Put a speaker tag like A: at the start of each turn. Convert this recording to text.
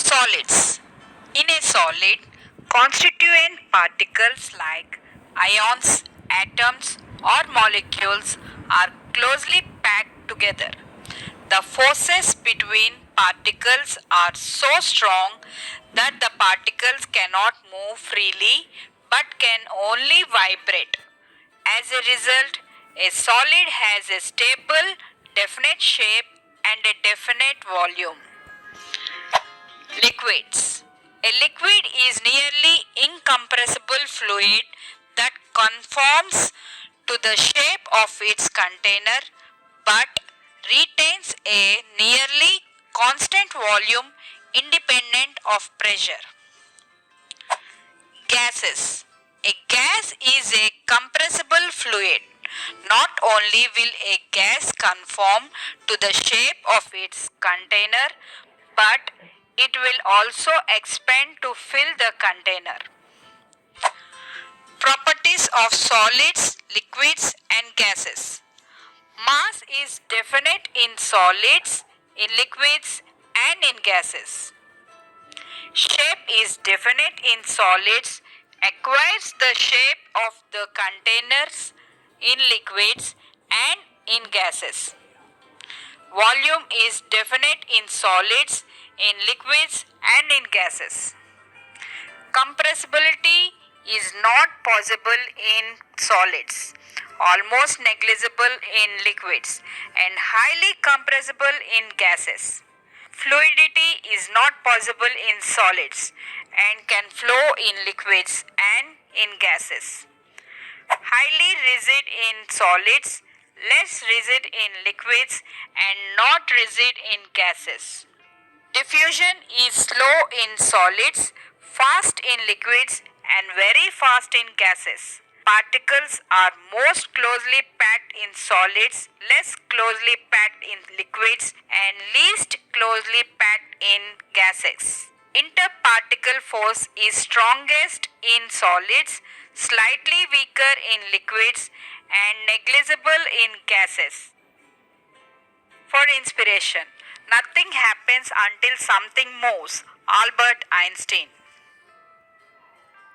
A: Solids. In a solid, constituent particles like ions, atoms, or molecules are closely packed together. The forces between particles are so strong that the particles cannot move freely but can only vibrate. As a result, a solid has a stable, definite shape and a definite volume. Liquids. A liquid is nearly incompressible fluid that conforms to the shape of its container but retains a nearly constant volume independent of pressure. Gases. A gas is a compressible fluid. Not only will a gas conform to the shape of its container, but it will also expand to fill the container. Properties of solids, liquids, and gases. Mass is definite in solids, in liquids, and in gases. Shape is definite in solids, acquires the shape of the containers in liquids and in gases. Volume is definite in solids, in liquids, and in gases. Compressibility is not possible in solids, almost negligible in liquids, and highly compressible in gases. Fluidity is not possible in solids and can flow in liquids and in gases. Highly rigid in solids, less rigid in liquids, and not rigid in gases. Diffusion is slow in solids, fast in liquids, and very fast in gases. Particles are most closely packed in solids, less closely packed in liquids, and least closely packed in gases. Interparticle force is strongest in solids, slightly weaker in liquids, and negligible in gases. For inspiration, nothing happens until something moves. Albert Einstein.